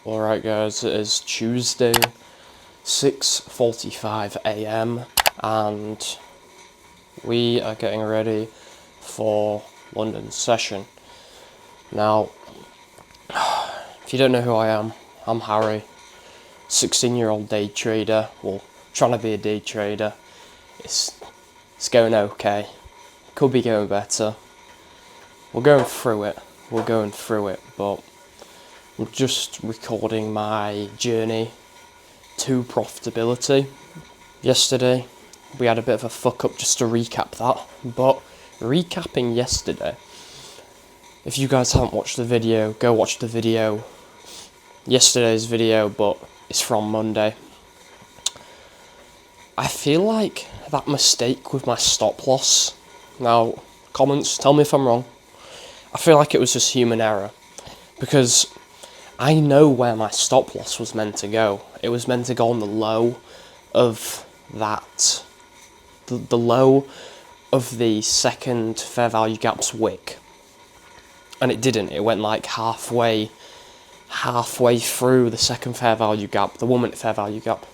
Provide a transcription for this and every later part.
Alright guys, it is Tuesday, 6:45 AM, and we are getting ready for London session. Now, if you don't know who I am, I'm Harry, 16-year-old day trader, well, trying to be a day trader. It's going okay, could be going better. We're going through it, but I'm just recording my journey to profitability. Yesterday, we had a bit of a fuck up, just to recap that. But recapping yesterday, if you guys haven't watched the video, go watch the video. Yesterday's video, but it's from Monday. I feel like that mistake with my stop loss. Now, comments, tell me if I'm wrong. I feel like it was just human error, because I know where my stop loss was meant to go. It was meant to go on the low of that, the low of the second fair value gap's wick, and it didn't. It went like halfway through the second fair value gap, the 1 minute fair value gap.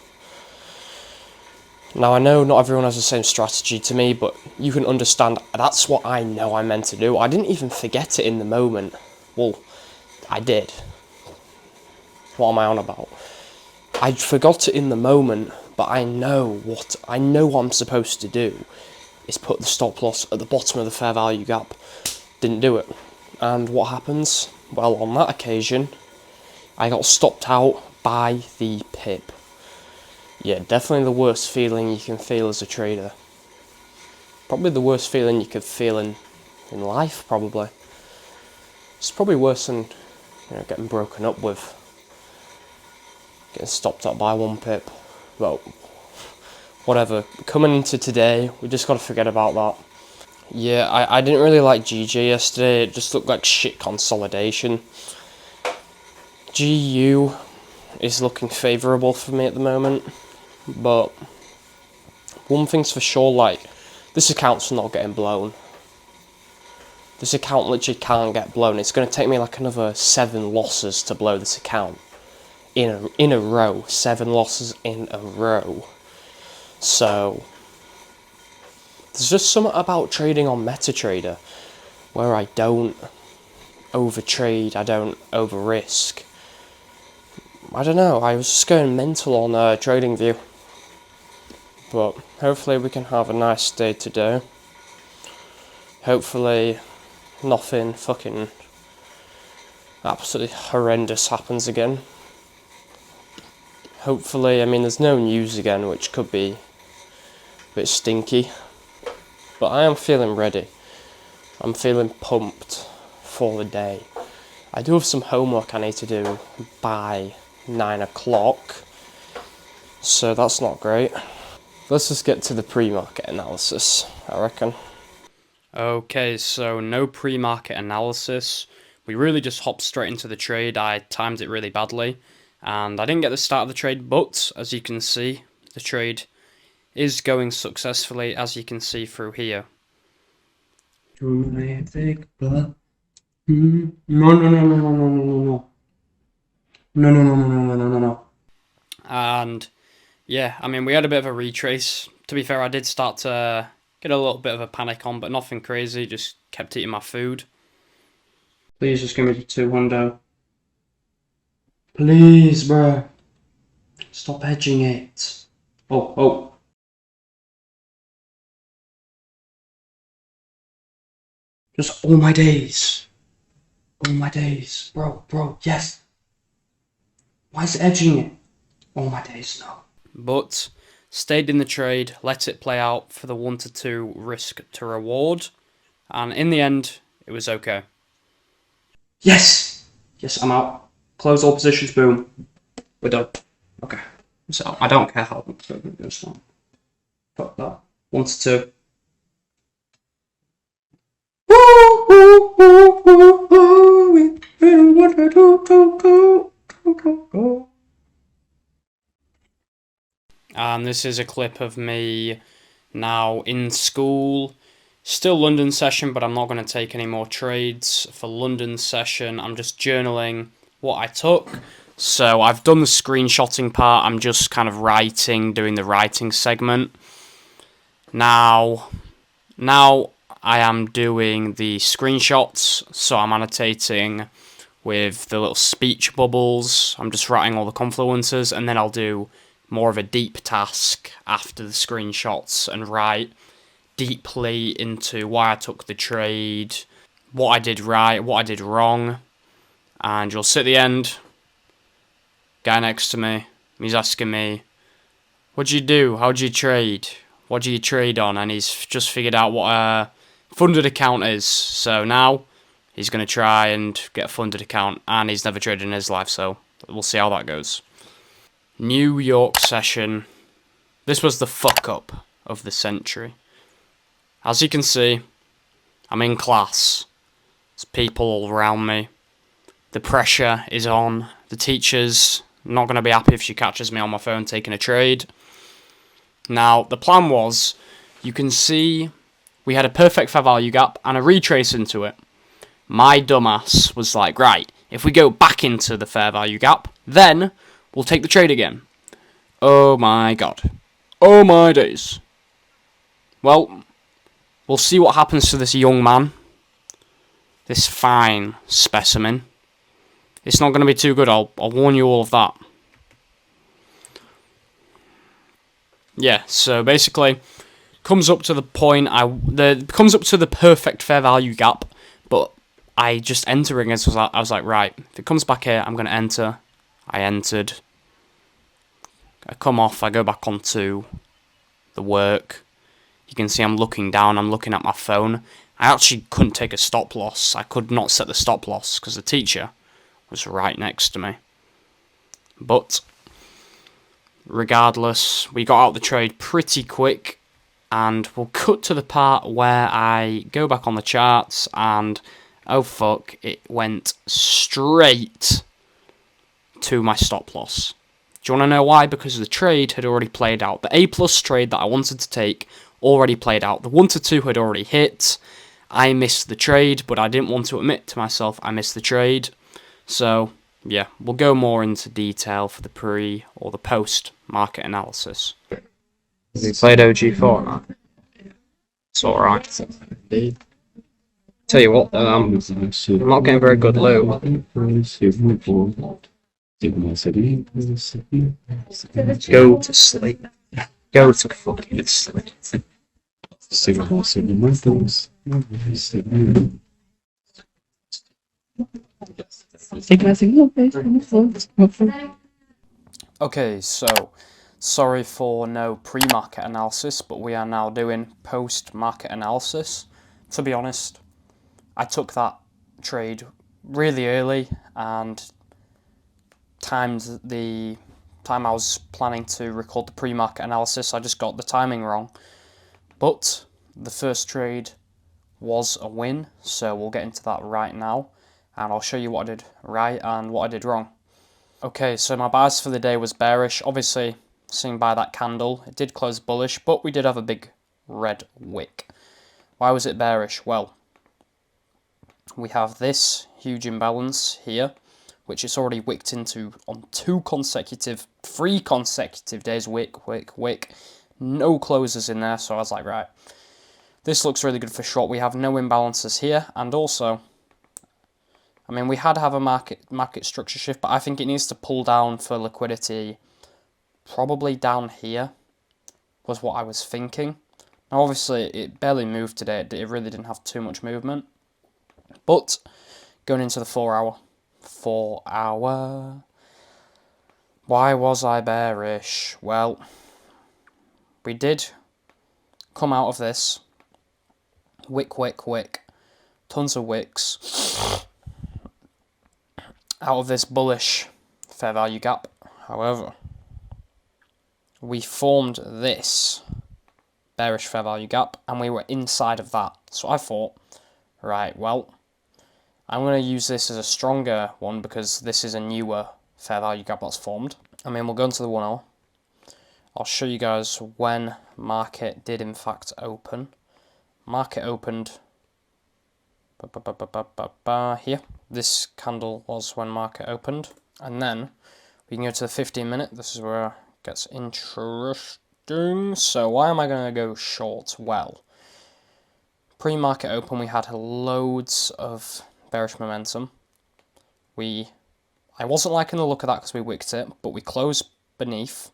Now I know not everyone has the same strategy to me, but you can understand that's what I know I meant to do. I didn't even forget it in the moment. Well, I did. What am I on about? I forgot it in the moment, but I know what I'm supposed to do is put the stop loss at the bottom of the fair value gap. Didn't do it. And what happens? Well, on that occasion, I got stopped out by the pip. Yeah, definitely the worst feeling you can feel as a trader. Probably the worst feeling you could feel in life, probably. It's probably worse than getting broken up with. Getting stopped out by 1 pip. Well, whatever. Coming into today, we just got to forget about that. Yeah, I didn't really like GJ yesterday. It just looked like shit consolidation. GU is looking favourable for me at the moment. But one thing's for sure, like, this account's not getting blown. This account literally can't get blown. It's going to take me like another 7 losses to blow this account. In a row. 7 losses in a row. So there's just something about trading on MetaTrader where I don't overtrade, I don't over risk. I don't know, I was just going mental on TradingView. But hopefully we can have a nice day today. Hopefully nothing fucking absolutely horrendous happens again. Hopefully, I mean, there's no news again, which could be a bit stinky. But I am feeling ready. I'm feeling pumped for the day. I do have some homework I need to do by 9 o'clock. So that's not great. Let's just get to the pre-market analysis, I reckon. Okay, so no pre-market analysis. We really just hopped straight into the trade. I timed it really badly, and I didn't get the start of the trade, but as you can see, the trade is going successfully, as you can see through here. No. And yeah, I mean, we had a bit of a retrace. To be fair, I did start to get a little bit of a panic on, but nothing crazy, just kept eating my food. Please just give me the 200. Please, bruh. Stop hedging it. Oh. Just all my days. Bro, yes. Why is it edging it? All my days, no. But stayed in the trade, let it play out for the 1 to 2 risk to reward, and in the end, it was okay. Yes, I'm out. Close all positions, boom. We're done. Okay. So I don't care how much it goes on. Fuck that. 1 to 2. And this is a clip of me now in school. Still London session, but I'm not going to take any more trades for London session. I'm just journaling what I took, So I've done the screenshotting part. I'm just kind of doing the writing segment. Now I am doing the screenshots. So I'm annotating with the little speech bubbles. I'm just writing all the confluences, and then I'll do more of a deep task after the screenshots and write deeply into why I took the trade, what I did right, what I did wrong. And you'll see at the end, guy next to me, he's asking me, what'd you do? How'd you trade? What do you trade on? And he's just figured out what a funded account is. So now he's going to try and get a funded account, and he's never traded in his life, so we'll see how that goes. New York session. This was the fuck up of the century. As you can see, I'm in class. There's people all around me. The pressure is on. The teacher's not going to be happy if she catches me on my phone taking a trade. Now, the plan was, you can see we had a perfect fair value gap and a retrace into it. My dumbass was like, right, if we go back into the fair value gap, then we'll take the trade again. Oh my god. Oh my days. Well, we'll see what happens to this young man. This fine specimen. It's not going to be too good, I'll warn you all of that. Yeah, so basically, comes up to the point, comes up to the perfect fair value gap, but I just entering it, so I was like, right, if it comes back here, I'm going to enter. I entered. I come off, I go back onto the work. You can see I'm looking down, I'm looking at my phone. I actually couldn't take a stop loss. I could not set the stop loss because the teacher was right next to me. But regardless, we got out the trade pretty quick, and we'll cut to the part where I go back on the charts and oh fuck, it went straight to my stop loss. Do you want to know why? Because the trade had already played out. The A+ trade that I wanted to take already played out. The 1 to 2 had already hit. I missed the trade, but I didn't want to admit to myself I missed the trade. So, yeah, we'll go more into detail for the pre or the post market analysis. Have you played OG4? It's alright. Tell you what, I'm not getting very good loot. Go to sleep. Go to fucking sleep. Okay, so sorry for no pre-market analysis, but we are now doing post-market analysis. To be honest, I took that trade really early and timed the time I was planning to record the pre-market analysis. I just got the timing wrong. But the first trade was a win, so we'll get into that right now, and I'll show you what I did right and what I did wrong. Okay, so my bias for the day was bearish. Obviously, seen by that candle, it did close bullish, but we did have a big red wick. Why was it bearish? Well, we have this huge imbalance here, which it's already wicked into on 3 consecutive days. Wick. No closers in there, so I was like, right, this looks really good for short. We have no imbalances here, and also, I mean, we had to have a market structure shift, but I think it needs to pull down for liquidity, probably down here, was what I was thinking. Now, obviously, it barely moved today. It really didn't have too much movement. But, going into the 4 hour, why was I bearish? Well, we did come out of this, wick, tons of wicks, out of this bullish fair value gap. However, we formed this bearish fair value gap, and we were inside of that. So I thought, right, well, I'm going to use this as a stronger one because this is a newer fair value gap that's formed. I mean, we'll go into the 1 hour. I'll show you guys when market did in fact open. Market opened here. This candle was when market opened. And then we can go to the 15-minute. This is where it gets interesting. So why am I going to go short? Well, pre-market open, we had loads of bearish momentum. I wasn't liking the look of that because we wicked it, but we closed beneath.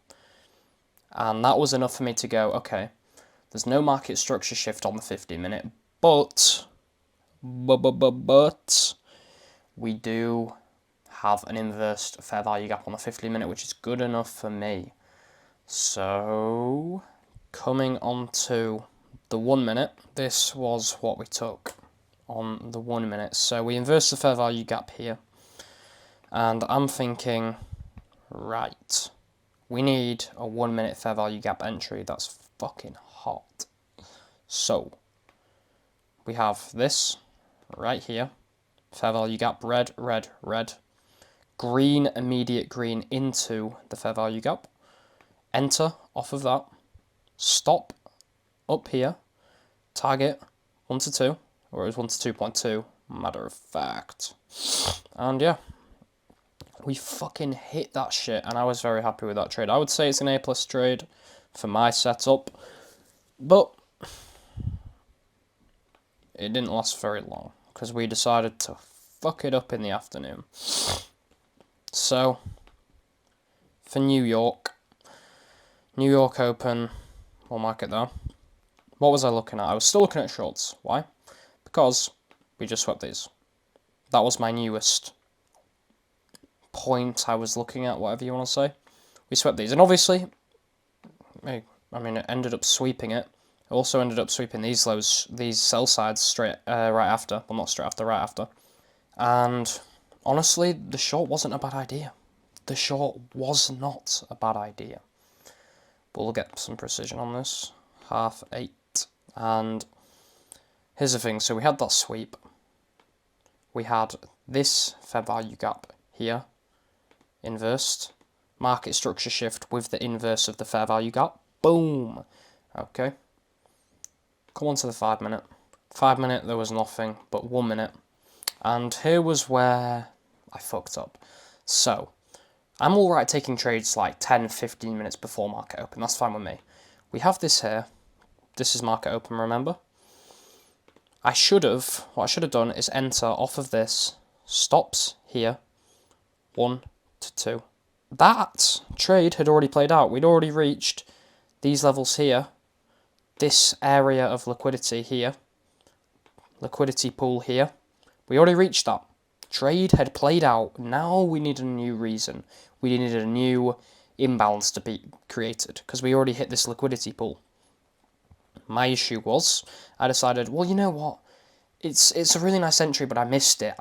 And that was enough for me to go, okay, there's no market structure shift on the 15-minute, but we do have an inverse fair value gap on the 15-minute, which is good enough for me. So, coming on to the 1 minute, this was what we took on the 1 minute. So we inverse the fair value gap here, and I'm thinking, right, we need a 1 minute fair value gap entry. That's fucking hot. So, we have this right here. Fair value gap, red, red, red. Green, immediate green into the fair value gap. Enter off of that. Stop up here. Target 1 to 2, or it was 1 to 2.2, matter of fact. And yeah, we fucking hit that shit, and I was very happy with that trade. I would say it's an A+ trade for my setup, but it didn't last very long because we decided to fuck it up in the afternoon. So, for New York Open, we'll mark it there. What was I looking at? I was still looking at shorts. Why? Because we just swept these. That was my newest point I was looking at, whatever you want to say. We swept these, and obviously, I mean, it ended up sweeping it. It also ended up sweeping these lows, these sell sides straight right after. Well, not straight after, right after. And honestly, the short wasn't a bad idea. The short was not a bad idea. But we'll get some precision on this. 8:30. And here's the thing. So we had that sweep. We had this fair value gap here. Inversed. Market structure shift with the inverse of the fair value gap. Boom. Okay. Come on to the 5 minute. 5 minute, there was nothing, but 1 minute. And here was where I fucked up. So, I'm alright taking trades like 10, 15 minutes before market open. That's fine with me. We have this here. This is market open, remember? What I should have done is enter off of this. Stops here. 1 to 2. That trade had already played out. We'd already reached these levels here. This area of liquidity here. Liquidity pool here. We already reached that. Trade had played out. Now we need a new reason. We needed a new imbalance to be created because we already hit this liquidity pool. My issue was I decided, well, you know what? It's a really nice entry, but I missed it.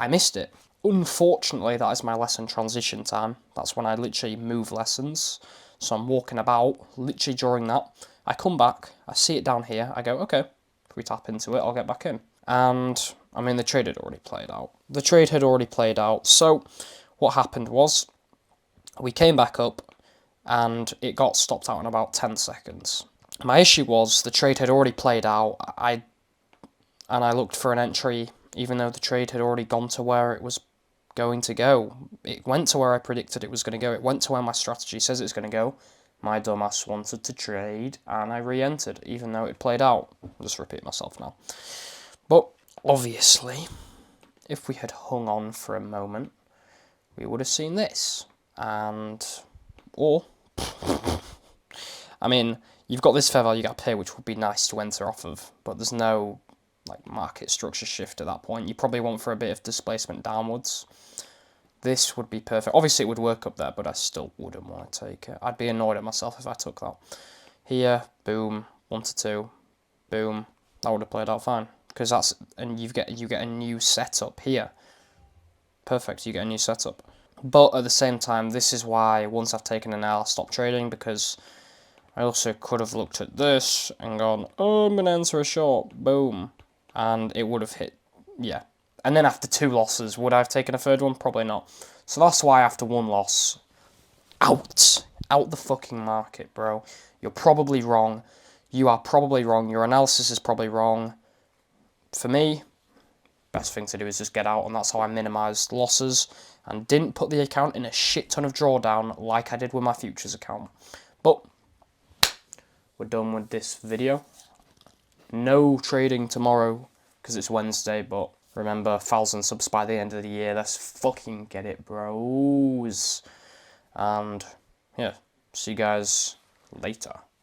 Unfortunately, that is my lesson transition time. That's when I literally move lessons. So I'm walking about, literally during that. I come back, I see it down here, I go, okay, if we tap into it, I'll get back in. And, I mean, the trade had already played out. So, what happened was, we came back up, and it got stopped out in about 10 seconds. My issue was, the trade had already played out, and I looked for an entry, even though the trade had already gone to where it was going to go. It went to where I predicted it was going to go. It went to where my strategy says it's going to go. My dumbass wanted to trade, and I re-entered, even though it played out. I'll just repeat myself now. But, obviously, if we had hung on for a moment, we would have seen this. Or, I mean, you've got this fair value gap here, which would be nice to enter off of, but there's no market structure shift at that point. You probably want for a bit of displacement downwards. This would be perfect. Obviously, it would work up there, but I still wouldn't want to take it. I'd be annoyed at myself if I took that. Here, boom, 1 to 2, boom. That would have played out fine. Because that's, and you get a new setup here. Perfect, you get a new setup. But at the same time, this is why once I've taken an L, I'll stop trading, because I also could have looked at this and gone, oh, I'm going to enter a short, boom. And it would have hit, yeah. And then after 2 losses, would I have taken a third one? Probably not. So that's why after 1 loss, out the fucking market, bro. You're probably wrong. You are probably wrong. Your analysis is probably wrong. For me, best thing to do is just get out, and that's how I minimise losses. and didn't put the account in a shit ton of drawdown like I did with my futures account. But we're done with this video. No trading tomorrow because it's Wednesday, but remember, 1,000 subs by the end of the year. Let's fucking get it, bros. And yeah, see you guys later.